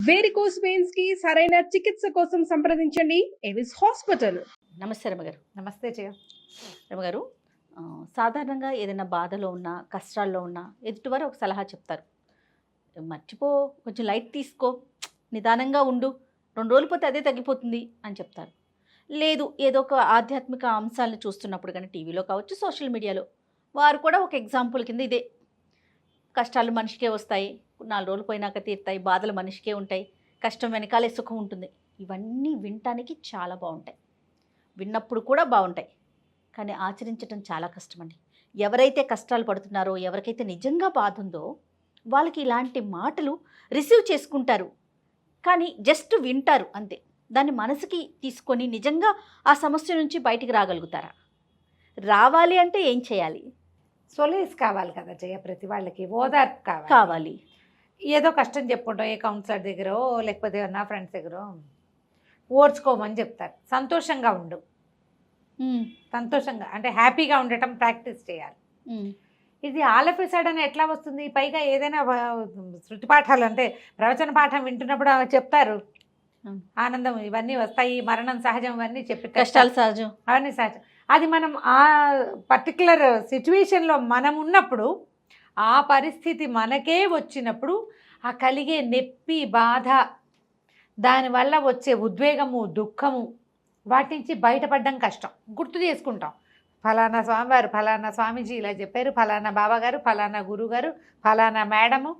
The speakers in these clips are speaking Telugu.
వేరికోస్ వెయిన్స్ కి సరైన చికిత్స కోసం సంప్రదించండి ఎవిస్ హాస్పిటల్. నమస్తే రమగారు. నమస్తే జయ. రమగారు, సాధారణంగా ఏదైనా బాధలో ఉన్నా కష్టాల్లో ఉన్నా ఎదుటివారు ఒక సలహా చెప్తారు. మర్చిపో, కొంచెం లైట్ తీసుకో, నిదానంగా ఉండు, 2 రోజులు పోతే అదే తగ్గిపోతుంది అని చెప్తారు. లేదు, ఏదో ఒక ఆధ్యాత్మిక అంశాలను చూస్తున్నప్పుడు కానీ టీవీలో కావచ్చు, సోషల్ మీడియాలో వారు కూడా ఒక ఎగ్జాంపుల్ కింద ఇదే, కష్టాలు మనిషికే వస్తాయి, 4 రోజులు పోయినాక తీరుతాయి, బాధలు మనిషికే ఉంటాయి, కష్టం వెనకాలే సుఖం ఉంటుంది. ఇవన్నీ వినటానికి చాలా బాగుంటాయి, విన్నప్పుడు కూడా బాగుంటాయి, కానీ ఆచరించడం చాలా కష్టమండి. ఎవరైతే కష్టాలు పడుతున్నారో, ఎవరికైతే నిజంగా బాధ ఉందో వాళ్ళకి ఇలాంటి మాటలు రిసీవ్ చేసుకుంటారు, కానీ జస్ట్ వింటారు అంతే. దాన్ని మనసుకి తీసుకొని నిజంగా ఆ సమస్య నుంచి బయటికి రాగలుగుతారా? రావాలి అంటే ఏం చేయాలి? సొలేస్ కావాలి కదా జయ, ప్రతి వాళ్ళకి ఓదార్పు కావాలి. ఏదో కష్టం చెప్పుకుంటాం, ఏ కౌన్సిలర్ దగ్గర లేకపోతే నా ఫ్రెండ్స్ దగ్గర ఓర్చుకోమని చెప్తారు. సంతోషంగా ఉండు, సంతోషంగా అంటే హ్యాపీగా ఉండటం ప్రాక్టీస్ చేయాలి. ఇది ఆల్ ఆఫ్ ఎ సడన్ ఎట్లా వస్తుంది? పైగా ఏదైనా శృతి పాఠాలు అంటే ప్రవచన పాఠం వింటున్నప్పుడు చెప్తారు ఆనందం ఇవన్నీ వస్తాయి, మరణం సహజం, ఇవన్నీ చెప్పి కష్టాలు సహజం, అవన్నీ సహజం. అది మనం ఆ పర్టికులర్ సిచ్యువేషన్లో మనం ఉన్నప్పుడు, ఆ పరిస్థితి మనకే వచ్చినప్పుడు ఆ కలిగే నొప్పి, బాధ, దానివల్ల వచ్చే ఉద్వేగము, దుఃఖము, వాటి నుంచి బయటపడడం కష్టం. గుర్తు చేసుకుంటాం, ఫలానా స్వామివారు, ఫలానా స్వామీజీ ఇలా చెప్పారు, ఫలానా బాబాగారు, ఫలానా గురుగారు, ఫలానా మేడము,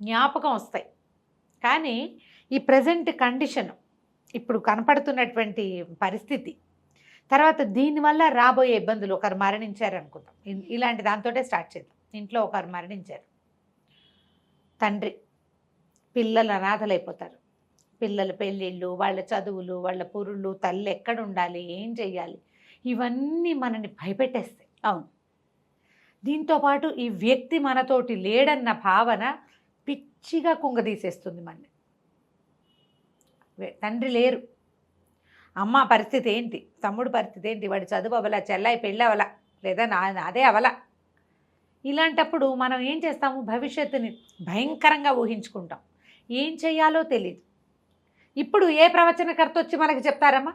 జ్ఞాపకం వస్తాయి. కానీ ఈ ప్రజెంట్ కండిషన్, ఇప్పుడు కనపడుతున్నటువంటి పరిస్థితి, తర్వాత దీనివల్ల రాబోయే ఇబ్బందులు, ఒకరు మరణించారు అనుకుందాం, ఇలాంటి దాంతోటే స్టార్ట్ చేద్దాం. ఇంట్లో ఒకరు మరణించారు, తండ్రి, పిల్లలు అనాథలైపోతారు, పిల్లల పెళ్ళిళ్ళు, వాళ్ళ చదువులు, వాళ్ళ పురుళ్ళు, తల్లి ఎక్కడ ఉండాలి, ఏం చెయ్యాలి, ఇవన్నీ మనని భయపెట్టేస్తాయి. అవును. దీంతోపాటు ఈ వ్యక్తి మనతోటి లేడన్న భావన పిచ్చిగా కుంగదీసేస్తుంది మనని. తండ్రి లేరు, అమ్మ పరిస్థితి ఏంటి, తమ్ముడు పరిస్థితి ఏంటి, వాడి చదువు అవలా, చెల్లాయి పెళ్ళి అవలా, లేదా అదే అవలా. ఇలాంటప్పుడు మనం ఏం చేస్తాము? భవిష్యత్తుని భయంకరంగా ఊహించుకుంటాం, ఏం చెయ్యాలో తెలియదు. ఇప్పుడు ఏ ప్రవచనకర్త వచ్చి మనకి చెప్తారమ్మా?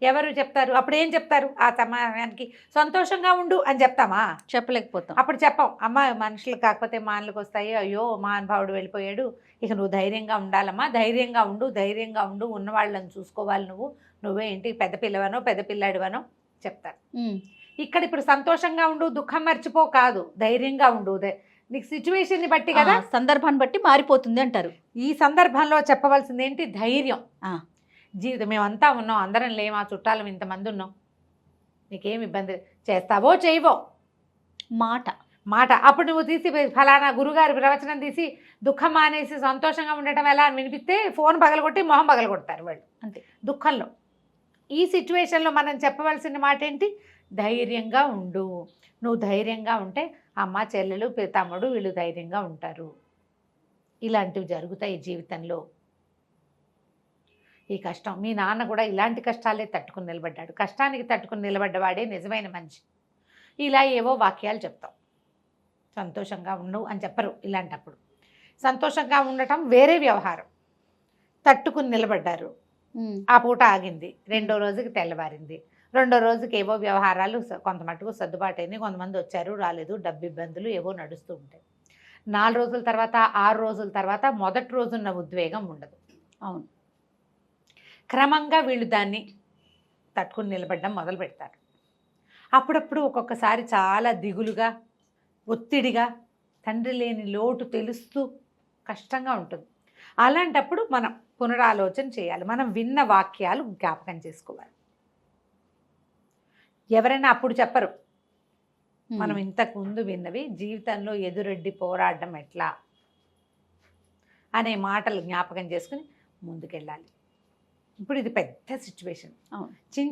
ఎవరు చెప్తారు? అప్పుడు ఏం చెప్తారు? ఆ సమయానికి సంతోషంగా ఉండు అని చెప్తామా? చెప్పలేకపోతాం. అప్పుడు చెప్పాం, అమ్మ మనుషులు కాకపోతే మానలకు వస్తాయి, అయ్యో మహానుభావుడు వెళ్ళిపోయాడు, ఇక నువ్వు ధైర్యంగా ఉండాలమ్మా, ధైర్యంగా ఉండు, ధైర్యంగా ఉండు, ఉన్నవాళ్ళని చూసుకోవాలి, నువ్వే ఇంటికి పెద్ద పిల్లవనో పెద్ద పిల్లాడివనో చెప్తారు. ఇక్కడ ఇప్పుడు సంతోషంగా ఉండు, దుఃఖం మర్చిపో కాదు, ధైర్యంగా ఉండు, నీకు సిచ్యువేషన్ని బట్టి కదా, సందర్భాన్ని బట్టి మారిపోతుంది అంటారు. ఈ సందర్భంలో చెప్పవలసింది ఏంటి? ధైర్యం. జీవితం మేమంతా ఉన్నాం, అందరం లేమా, చుట్టాలం ఇంతమంది ఉన్నాం, నీకేం ఇబ్బంది, చేస్తావో చేయవో, మాట. అప్పుడు నువ్వు తీసి ఫలానా గురుగారి ప్రవచనం తీసి దుఃఖం మానేసి సంతోషంగా ఉండటం ఎలా అని వినిపిస్తే ఫోన్ పగలగొట్టి మొహం పగలగొడతారు వాళ్ళు, అంతే దుఃఖంలో. ఈ సిచ్యువేషన్లో మనం చెప్పవలసిన మాట ఏంటి? ధైర్యంగా ఉండు. నువ్వు ధైర్యంగా ఉంటే అమ్మ, చెల్లెలు, తమ్ముడు వీళ్ళు ధైర్యంగా ఉంటారు. ఇలాంటివి జరుగుతాయి జీవితంలో. ఈ కష్టం, మీ నాన్న కూడా ఇలాంటి కష్టాలే తట్టుకుని నిలబడ్డాడు, కష్టానికి తట్టుకుని నిలబడ్డవాడే నిజమైన మనిషి. ఇలా ఏవో వాక్యాలు చెప్తాం. సంతోషంగా ఉండు అని చెప్పరు. ఇలాంటప్పుడు సంతోషంగా ఉండటం వేరే వ్యవహారం. తట్టుకుని నిలబడ్డారు, ఆ పూట ఆగింది, 2వ రోజుకి తెల్లవారింది, 2వ రోజుకి ఏవో వ్యవహారాలు కొంత మట్టుకు సర్దుబాటు అయింది, కొంతమంది వచ్చారు రాలేదు, డబ్బు ఇబ్బందులు ఏవో నడుస్తూ ఉంటాయి. 4 రోజుల తర్వాత, 6 రోజుల తర్వాత మొదటి రోజున్న ఉద్వేగం ఉండదు. అవును. క్రమంగా వీళ్ళు దాన్ని తట్టుకుని నిలబడడం మొదలు పెడతారు. అప్పుడప్పుడు ఒక్కొక్కసారి చాలా దిగులుగా, ఒత్తిడిగా, తండ్రి లేని లోటు తెలుస్తూ కష్టంగా ఉంటుంది. అలాంటప్పుడు మనం పునరాలోచన చేయాలి, మనం విన్న వాక్యాలు జ్ఞాపకం చేసుకోవాలి. ఎవరైనా అప్పుడు చెప్పరు, మనం ఇంతకు ముందు విన్నవి, జీవితంలో ఎదురెడ్డి పోరాడడం ఎట్లా అనే మాటలు జ్ఞాపకం చేసుకుని ముందుకెళ్ళాలి. ఇప్పుడు ఇది పెద్ద సిచ్యువేషన్.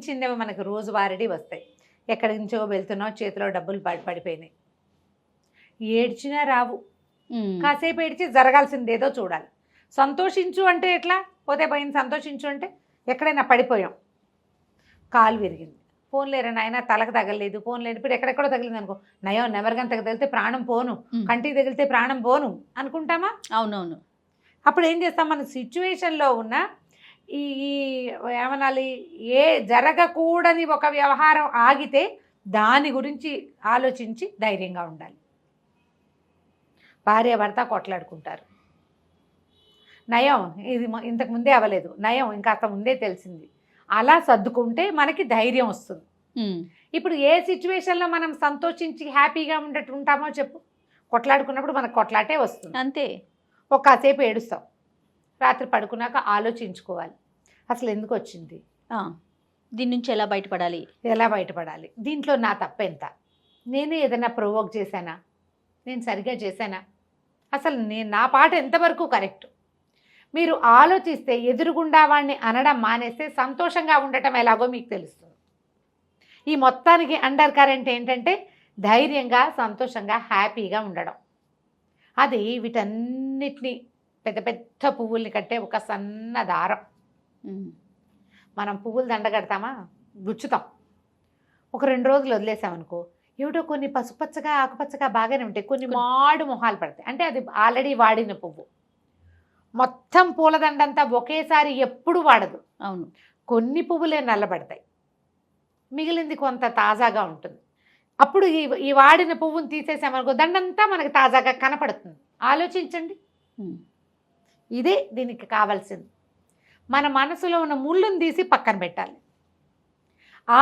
చిన్నవి మనకు రోజువారీ వస్తాయి, ఎక్కడి నుంచో వెళ్తున్నావు, చేతిలో డబ్బులు పడిపోయినాయి, ఏడ్చినా రావు, కాసేపు ఏడ్చి జరగాల్సిందేదో చూడాలి. సంతోషించు అంటే ఎట్లా? పోతే పోయింది, సంతోషించు అంటే ఎక్కడైనా పడిపోయాం, కాలు విరిగింది, ఫోన్ లేరా నాయన, తలకు తగలలేదు, ఫోన్ లేదు, ఇప్పుడు ఎక్కడెక్కడో తగిలింది అనుకో, నయం నెమరగంతకు తగిలితే ప్రాణం పోను, కంటికి తగిలితే ప్రాణం పోను అనుకుంటామా? అవునవును. అప్పుడు ఏం చేస్తాం, మన సిచ్యువేషన్లో ఉన్న ఈ ఏమనాలి, ఏ జరగకూడని ఒక వ్యవహారం ఆగితే దాని గురించి ఆలోచించి ధైర్యంగా ఉండాలి. భార్య భర్త కొట్లాడుకుంటారు, నయం ఇది ఇంతకు ముందే అవ్వలేదు, నయం ఇంకాస్త ముందే తెలిసింది, అలా సర్దుకుంటే మనకి ధైర్యం వస్తుంది. ఇప్పుడు ఏ సిచ్యువేషన్లో మనం సంతోషించి హ్యాపీగా ఉంటామో చెప్పు, కొట్లాడుకున్నప్పుడు మనకు కొట్లాటే వస్తుంది అంతే. ఒక కాసేపు ఏడుస్తాం, రాత్రి పడుకున్నాక ఆలోచించుకోవాలి అసలు ఎందుకు వచ్చింది, దీని నుంచి ఎలా బయటపడాలి, దీంట్లో నా తప్పెంత, నేనే ఏదైనా ప్రొవోక్ చేశానా, నేను సరిగ్గా చేశానా, అసలు నా పాట ఎంతవరకు కరెక్ట్. మీరు ఆలోచిస్తే ఎదురుగుండా వాడిని అనడం మానేస్తే సంతోషంగా ఉండటం ఎలాగో మీకు తెలుస్తుంది. ఈ మొత్తానికి అండర్ కరెంట్ ఏంటంటే ధైర్యంగా సంతోషంగా హ్యాపీగా ఉండడం. అది వీటన్నిటినీ పెద్ద పెద్ద పువ్వుల్ని కట్టే ఒక సన్న దారం. మనం పువ్వులు దండ కడతామా, గుచ్చుతాం, ఒక 2 రోజులు వదిలేసామనుకో ఏమిటో కొన్ని పసుపచ్చగా ఆకుపచ్చగా బాగానే ఉంటాయి, కొన్ని మాడు మొహాలు పడతాయి, అంటే అది ఆల్రెడీ వాడిన పువ్వు. మొత్తం పూలదండంతా ఒకేసారి ఎప్పుడు వాడదు. అవును, కొన్ని పువ్వులే నల్లబడతాయి, మిగిలింది కొంత తాజాగా ఉంటుంది. అప్పుడు ఈ వాడిన పువ్వుని తీసేసామనుకో దండంతా మనకి తాజాగా కనపడుతుంది. ఆలోచించండి, ఇదే దీనికి కావాల్సింది. మన మనసులో ఉన్న ముళ్ళుని తీసి పక్కన పెట్టాలి. ఆ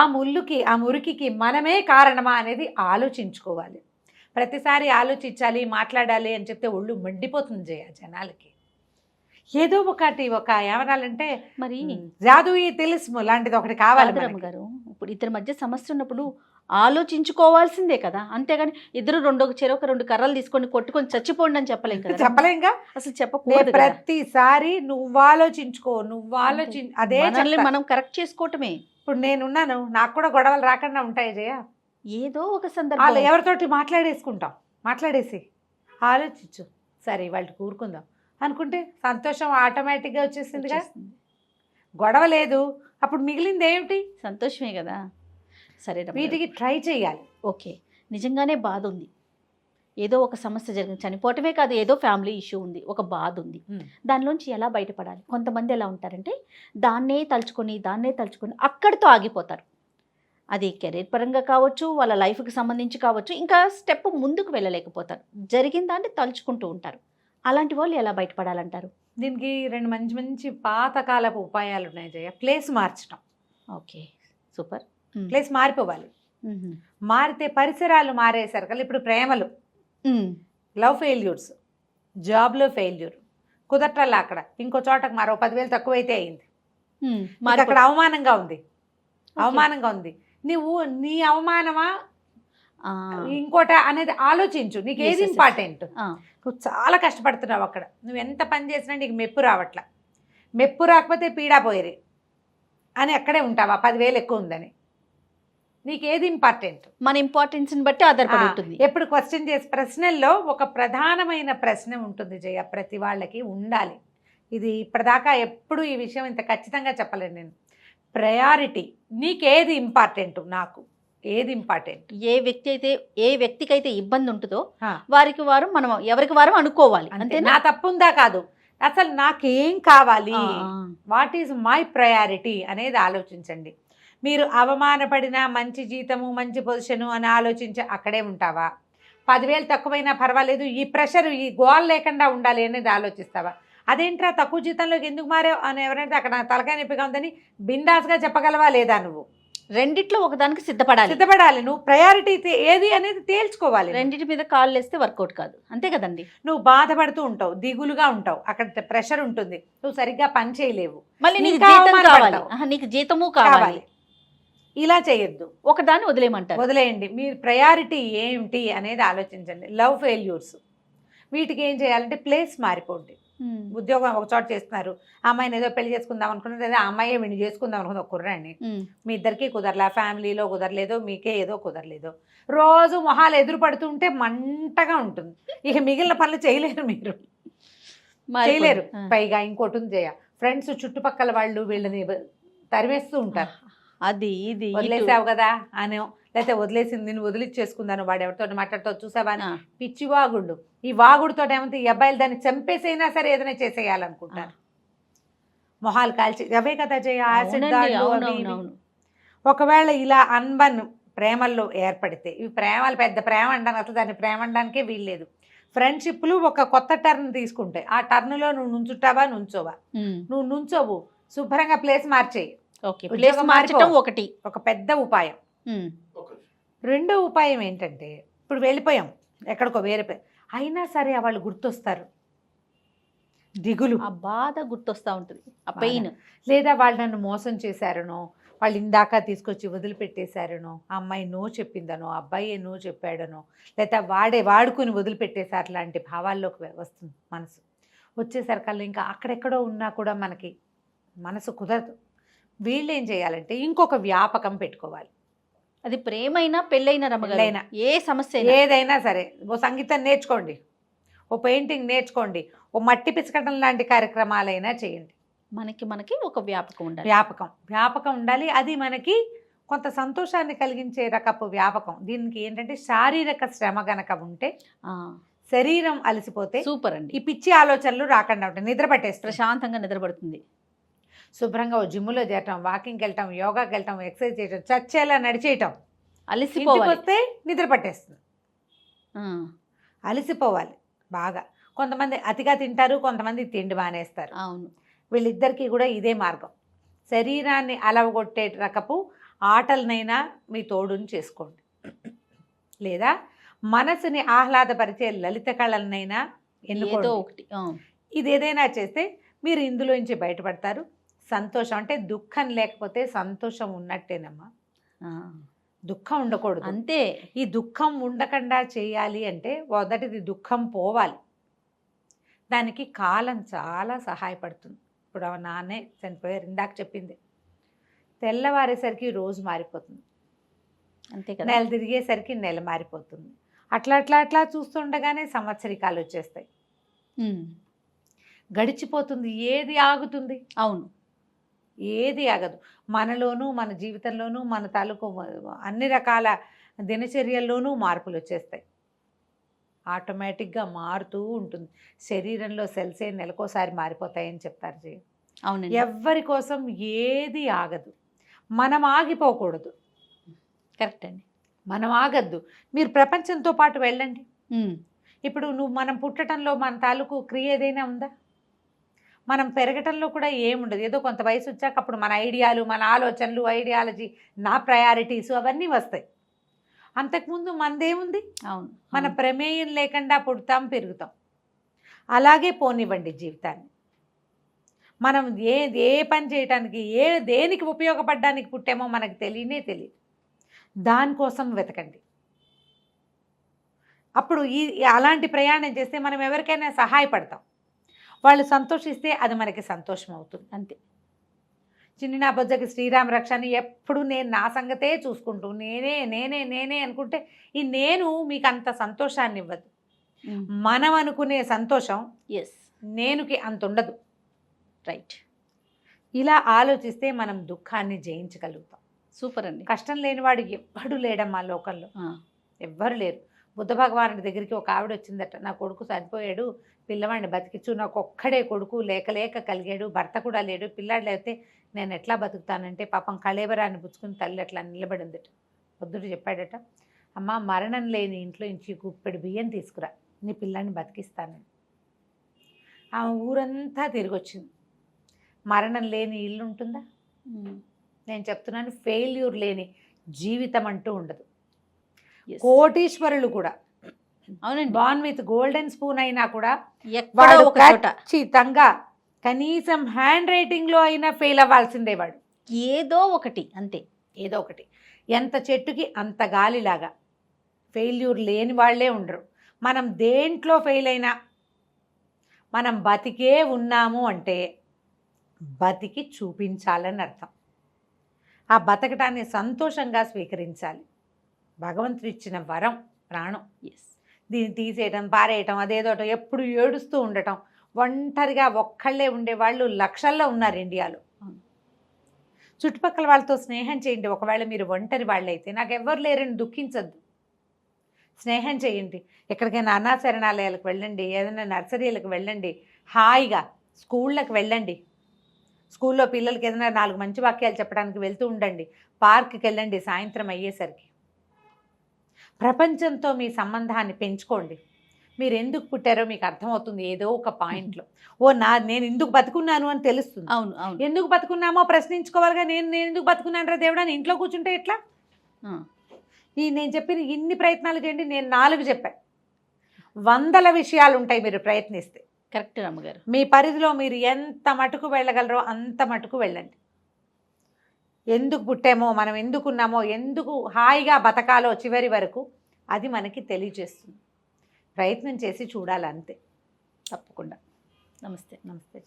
మురికికి మనమే కారణమా అనేది ఆలోచించుకోవాలి. ప్రతిసారి ఆలోచించాలి, మాట్లాడాలి అని చెప్తే ఒళ్ళు మండిపోతుంది జనాలకి. ఏదో ఒకటి ఏమనాలంటే మరి జాదు తెలుసు లాంటిది ఒకటి కావాలి గారు. ఇప్పుడు ఇద్దరి మధ్య సమస్య ఉన్నప్పుడు ఆలోచించుకోవాల్సిందే కదా, అంతేగాని ఇద్దరు 2 కర్రలు తీసుకొని కొట్టుకొని చచ్చిపోండి అని చెప్పలేంగా, అసలు చెప్పకూడదు. ప్రతిసారి నువ్వు ఆలోచించుకో, అదే మనం కరెక్ట్ చేసుకోవటమే. ఇప్పుడు నేనున్నాను, నాకు కూడా గొడవలు రాకుండా ఉంటాయి జయ. ఏదో ఒక సందర్భం ఎవరితోటి మాట్లాడేసి ఆలోచించు, సరే వాళ్ళకి కూరుకుందాం అనుకుంటే సంతోషం ఆటోమేటిక్గా వచ్చేసిందిగా. గొడవ లేదు, అప్పుడు మిగిలింది ఏమిటి, సంతోషమే కదా. సరే, వీటికి ట్రై చేయాలి. ఓకే, నిజంగానే బాధ ఉంది, ఏదో ఒక సమస్య జరిగింది, చనిపోవటమే కాదు, ఏదో ఫ్యామిలీ ఇష్యూ ఉంది, ఒక బాధ ఉంది, దానిలోంచి ఎలా బయటపడాలి? కొంతమంది ఎలా ఉంటారంటే దాన్నే తలుచుకొని అక్కడితో ఆగిపోతారు. అది కెరీర్ పరంగా కావచ్చు, వాళ్ళ లైఫ్కి సంబంధించి కావచ్చు, ఇంకా స్టెప్ ముందుకు వెళ్ళలేకపోతారు, జరిగిన దాన్ని తలుచుకుంటూ ఉంటారు. అలాంటి వాళ్ళు ఎలా బయటపడాలంటారు? దీనికి 2 మంచి పాతకాలపు ఉపాయాలు ఉన్నాయి జయ. ప్లేస్ మార్చడం. Okay, super. ప్లేస్ మారిపోవాలి. మారితే పరిసరాలు మారేసరికి ఇప్పుడు ప్రేమలు, లవ్ ఫెయిల్యూర్స్, జాబ్లో ఫెయిల్యూర్, కుదరట్లా, అక్కడ ఇంకో చోటకు మరో 10,000 తక్కువైతే అయింది, అక్కడ అవమానంగా ఉంది. నువ్వు నీ అవమానమా ఇంకోట అనేది ఆలోచించు. నీకు ఏది ఇంపార్టెంట్? నువ్వు చాలా కష్టపడుతున్నావు అక్కడ, నువ్వు ఎంత పని చేసినా నీకు మెప్పు రావట్లా, మెప్పు రాకపోతే పీడా పోయేది అని అక్కడే ఉంటావా 10,000 ఎక్కువ ఉందని? నీకేది ఇంపార్టెంట్? మన ఇంపార్టెన్స్ని బట్టి ఆధారపడి ఉంటుంది. ఎప్పుడు క్వశ్చన్ చేసి ప్రశ్నల్లో ఒక ప్రధానమైన ప్రశ్న ఉంటుంది జయ, ప్రతి వాళ్ళకి ఉండాలి. ఇది ఇప్పటిదాకా ఎప్పుడు ఈ విషయం ఇంత ఖచ్చితంగా చెప్పలేను నేను. ప్రయారిటీ, నీకేది ఇంపార్టెంట్? నాకు ఏది ఇంపార్టెంట్? ఏ వ్యక్తికి అయితే ఇబ్బంది ఉంటుందో వారికి వారు మనం ఎవరికి వారు అనుకోవాలి. అంతే. నా తప్పుందా కాదు, అసలు నాకేం కావాలి, వాట్ ఈజ్ మై ప్రయారిటీ అనేది ఆలోచించండి. మీరు అవమానపడినా మంచి జీతము మంచి పొజిషను అని ఆలోచించి అక్కడే ఉంటావా? 10,000 తక్కువైనా పర్వాలేదు, ఈ ప్రెషర్ ఈ గోల్ లేకుండా ఉండాలి అనేది ఆలోచిస్తావా? అదేంట్రా తక్కువ జీతంలోకి ఎందుకు మారావు అని ఎవరైతే అక్కడ తలకాయ నొప్పిగా ఉందని బిందాస్గా చెప్పగలవా లేదా? నువ్వు రెండిట్లో ఒకదానికి సిద్ధపడాలి. నువ్వు ప్రయారిటీ ఏది అనేది తేల్చుకోవాలి. రెండింటి మీద కాళ్ళు వేస్తే వర్కౌట్ కాదు, అంతే కదండి. నువ్వు బాధపడుతూ ఉంటావు, దిగులుగా ఉంటావు, అక్కడ ప్రెషర్ ఉంటుంది, నువ్వు సరిగ్గా పని చేయలేవు, మళ్ళీ నీకు జీతము కావాలి. ఇలా చేయొద్దు, ఒకదాన్ని వదిలేయండి. మీరు ప్రయారిటీ ఏమిటి అనేది ఆలోచించండి. లవ్ ఫెయిల్యూర్స్, వీటికి ఏం చేయాలంటే ప్లేస్ మారిపోండి. ఉద్యోగం ఒక చోట చేస్తున్నారు, అమ్మాయిని ఏదో పెళ్లి చేసుకుందాం అనుకున్నది, అదే అమ్మాయి వీడిని చేసుకుందాం అనుకున్నది, ఒక కుర్రాన్ని, మీ ఇద్దరికీ కుదరలా, ఫ్యామిలీలో కుదరలేదు, మీకే ఏదో కుదరలేదు, రోజు మొహాలు ఎదురు పడుతుంటే మంటగా ఉంటుంది. ఇక మిగిలిన పనులు చేయలేరు, మీరు చేయలేరు. పైగా ఇంకోటి ఉంది జయ, ఫ్రెండ్స్ చుట్టుపక్కల వాళ్ళు వీళ్ళని తరివేస్తూ ఉంటారు. అది ఇది ఇటు. వదిలేసావు కదా అనో, లేకపోతే వదిలేసింది నేను వదిలిచ్చేసుకుందాను, వాడు ఎవరితో మాట్లాడుతూ చూసావా అని ఆ, పిచ్చి వాగుడు. ఈ వాగుడుతో ఏమంటే ఈ అబ్బాయిలు దాన్ని చంపేసైనా సరే ఏదైనా చేసేయాలనుకుంటారు. మొహాలు కాల్చి అవే కదా జయ యాసిడ్ అవునండి, దాడులు అవి ఇవి. అవునవునవును. ఒకవేళ ఇలా అన్బన్ ప్రేమల్లో ఏర్పడితే, ఇవి ప్రేమలు పెద్ద ప్రేమ అంటాను, అసలు దాన్ని ప్రేమ అనడానికే వీల్లేదు. ఫ్రెండ్షిప్లు ఒక కొత్త టర్న్ తీసుకుంటాయి. ఆ టర్న్లో నువ్వు నుంచుంటావా నుంచోవా, నువ్వు నుంచోవు శుభ్రంగా ప్లేస్ మార్చేయి. ఓకే, ఉద్యోగం ప్లేస్ మార్చడం మారిపో. ఒకటి. ఒక పెద్ద ఉపాయం. ఉమ్, రెండో ఉపాయం ఏంటంటే, ఇప్పుడు వెళ్ళిపోయాం ఎక్కడికో వేరే అయినా సరే వాళ్ళు గుర్తొస్తారు, దిగులు, ఆ బాధ గుర్తొస్తా ఉంటుంది, ఆ పెయిన్. లేదా వాళ్ళు నన్ను మోసం చేశారనో, వాళ్ళు ఇందాక తీసుకొచ్చి వదిలిపెట్టేశారనో, ఆ అమ్మాయి నో చెప్పిందనో, ఆ అబ్బాయి నో చెప్పాడనో, లేదా వాడుకుని వదిలిపెట్టేశారు లాంటి భావాల్లోకి వస్తుంది మనసు. వచ్చేసరికల్లా ఇంకా అక్కడెక్కడో ఉన్నా కూడా మనకి మనసు కుదరదు. వీళ్ళు ఏం చేయాలంటే ఇంకొక వ్యాపకం పెట్టుకోవాలి. అది ప్రేమైనా పెళ్ళైనా రమ్మగారు, పెళ్ళైనా. ఏ సమస్య అయినా. ఏదైనా సరే, ఓ సంగీతం నేర్చుకోండి, ఓ పెయింటింగ్ నేర్చుకోండి, ఓ మట్టి పిసకటం లాంటి కార్యక్రమాలైనా చేయండి. మనకి ఒక వ్యాపకం ఉండాలి. వ్యాపకం ఉండాలి. అది మనకి కొంత సంతోషాన్ని కలిగించే రకపు వ్యాపకం. దీనికి ఏంటంటే శారీరక శ్రమ గనక ఉంటే, ఆ, శరీరం అలసిపోతే సూపర్ అండి, ఈ పిచ్చి ఆలోచనలు రాకుండా ఉంటాయి, నిద్ర పట్టేస్తుంది. ప్రశాంతంగా నిద్రపడుతుంది. శుభ్రంగా ఓ జిమ్లో చేరటం, వాకింగ్కి వెళ్ళటం, యోగాకి వెళ్ళటం, ఎక్సర్సైజ్ చేయటం, చచ్చేలా నడిచేయటం, ఇంటికి అలసిపోవాలి. వస్తే నిద్ర పట్టేస్తుంది. ఆ, అలసిపోవాలి బాగా. కొంతమంది అతిగా తింటారు, కొంతమంది తిండి మానేస్తారు. అవును. వీళ్ళిద్దరికీ కూడా ఇదే మార్గం. శరీరాన్ని అలవగొట్టే రకపు ఆటలనైనా మీ తోడుని చేసుకోండి, లేదా మనసుని ఆహ్లాదపరిచే లలిత కళలనైనా ఏదో ఎన్నుకోండి. ఒకటి. ఇది ఏదైనా చేస్తే మీరు ఇందులోంచి బయటపడతారు. సంతోషం అంటే దుఃఖం లేకపోతే సంతోషం ఉన్నట్టేనమ్మా. దుఃఖం ఉండకూడదు. అంతే. ఈ దుఃఖం ఉండకుండా చేయాలి అంటే మొదటిది దుఃఖం పోవాలి. దానికి కాలం చాలా సహాయపడుతుంది. ఇప్పుడు ఆ నాన్నే చనిపోయారు, ఇందాక చెప్పింది. తెల్లవారేసరికి రోజు మారిపోతుంది, అంతే కదా. నెల తిరిగేసరికి నెల మారిపోతుంది. అట్లా అట్లా అట్లా చూస్తుండగానే సంవత్సరికాలు వచ్చేస్తాయి, ఉమ్, గడిచిపోతుంది. ఏది ఆగుతుంది? అవును, ఏది ఆగదు. మనలోనూ, మన జీవితంలోనూ, మన తాలూకు అన్ని రకాల దినచర్యల్లోనూ మార్పులు వచ్చేస్తాయి. ఆటోమేటిక్గా మారుతూ ఉంటుంది. శరీరంలో సెల్సే నెలకోసారి మారిపోతాయని చెప్తారు జీ. అవునండి. ఎవ్వరి కోసం ఏది ఆగదు, మనం ఆగిపోకూడదు. కరెక్ట్ అండి. మనం ఆగద్దు. మీరు ప్రపంచంతో పాటు వెళ్ళండి. ఉమ్, ఇప్పుడు మనం పుట్టడంలో మన తాలూకు క్రియ ఏదైనా ఉందా? మనం పెరగటంలో కూడా ఏముండదు. ఏదో కొంత వయసు వచ్చాక అప్పుడు మన ఐడియాలు, మన ఆలోచనలు, ఐడియాలజీ, నా ప్రయారిటీస్ అవన్నీ వస్తాయి. అంతకుముందు మనదేముంది? అవును. మన ప్రమేయం లేకుండా పుడతాం, పెరుగుతాం. అలాగే పోనివ్వండి జీవితాన్ని. మనం ఏ పని చేయటానికి, దేనికి ఉపయోగపడడానికి పుట్టామో మనకు తెలియదు. దానికోసం వెతకండి. అప్పుడు అలాంటి ప్రయాణం చేస్తే మనం ఎవరికైనా సహాయపడతాం. వాళ్ళు సంతోషిస్తే అది మనకి సంతోషం అవుతుంది. అంతే. చిన్ని నా బొజ్జకి శ్రీరామ రక్ష అని ఎప్పుడు నేను నా సంగతే చూసుకుంటూ నేనే అనుకుంటే ఈ నేను మీకు అంత సంతోషాన్ని ఇవ్వదు. మనం అనుకునే సంతోషం ఎస్, నేనుకి అంత ఉండదు. రైట్. ఇలా ఆలోచిస్తే మనం దుఃఖాన్ని జయించగలుగుతాం. సూపర్ అండి. కష్టం లేనివాడు ఎవ్వడు లేడమ్మా లోకంలో, ఎవ్వరు లేరు. బుద్ధ భగవానుడి దగ్గరికి ఒక ఆవిడ వచ్చిందట. నా కొడుకు చనిపోయాడు, పిల్లవాడిని బతికించు, నాకు ఒక్కడే కొడుకు, లేక కలిగాడు, భర్త కూడా లేడు, పిల్లాడు లేకపోతే నేను ఎట్లా బతుకుతానంటే పాపం కళేబరాన్ని పుచ్చుకుని తల్లి అట్లా నిలబడిందట. బుద్ధుడు చెప్పాడట, అమ్మ మరణం లేని ఇంట్లో నుంచి గుప్పెడు బియ్యం తీసుకురా, నీ పిల్లాన్ని బతికిస్తానని. ఆమె ఊరంతా తిరిగి వచ్చింది. మరణం లేని ఇల్లు ఉంటుందా? నేను చెప్తున్నాను, ఫెయిల్యూర్ లేని జీవితం అంటూ ఉండదు. కోటీశ్వరులు కూడా, అవునండి, బాన్ విత్ గోల్డెన్ స్పూన్ అయినా కూడా ఎక్కడో ఒక చోట ఖచ్చితంగా కనీసం హ్యాండ్ రైటింగ్లో అయినా ఫెయిల్ అవ్వాల్సిందే వాడు. ఏదో ఒకటి, అంతే, ఏదో ఒకటి. ఎంత చెట్టుకి అంత గాలిలాగా ఫెయిల్యూర్ లేని వాళ్ళే ఉండరు. మనం దేంట్లో ఫెయిల్ అయినా మనం బతికే ఉన్నాము అంటే బతికి చూపించాలని అర్థం. ఆ బతకటాన్ని సంతోషంగా స్వీకరించాలి. భగవంతుడు ఇచ్చిన వరం ప్రాణం. ఎస్. దీన్ని తీసేయటం, పారేయటం, అదేదోటం, ఎప్పుడు ఏడుస్తూ ఉండటం, ఒంటరిగా ఒక్కళ్ళే ఉండేవాళ్ళు లక్షల్లో ఉన్నారు ఇండియాలో. చుట్టుపక్కల వాళ్ళతో స్నేహం చేయండి. ఒకవేళ మీరు ఒంటరి వాళ్ళైతే నాకు ఎవ్వరు లేరని దుఃఖించద్దు, స్నేహం చేయండి. ఎక్కడికైనా అనాశరణాలయాలకు వెళ్ళండి, ఏదైనా నర్సరీలకు వెళ్ళండి, హాయిగా స్కూళ్ళకి వెళ్ళండి. స్కూల్లో పిల్లలకి ఏదైనా 4 మంచి వాక్యాలు చెప్పడానికి వెళ్తూ ఉండండి. పార్క్కి వెళ్ళండి సాయంత్రం అయ్యేసరికి. ప్రపంచంతో మీ సంబంధాన్ని పెంచుకోండి. మీరు ఎందుకు పుట్టారో మీకు అర్థమవుతుంది ఏదో ఒక పాయింట్లో. నేను ఎందుకు బతుకున్నాను అని తెలుస్తుంది. అవును అవును. ఎందుకు బతుకున్నామో ప్రశ్నించుకోవాలిగా. నేను ఎందుకు బతుకున్నాను రా దేవుడా, అని ఇంట్లో కూర్చుంటే ఎట్లా? నేను చెప్పిన ఇన్ని ప్రయత్నాలు చేయండి. నేను 4 చెప్పాను. 100 విషయాలు ఉంటాయి మీరు ప్రయత్నిస్తే. కరెక్ట్ అమ్మగారు. మీ పరిధిలో మీరు ఎంత మటుకు వెళ్ళగలరో అంత మటుకు వెళ్ళండి. ఎందుకు పుట్టామో, మనం ఎందుకున్నామో, ఎందుకు హాయిగా బతకాలో చివరి వరకు అది మనకి తెలియజేస్తుంది. ప్రయత్నం చేసి చూడాలి అంతే. తప్పకుండా. నమస్తే. నమస్తే.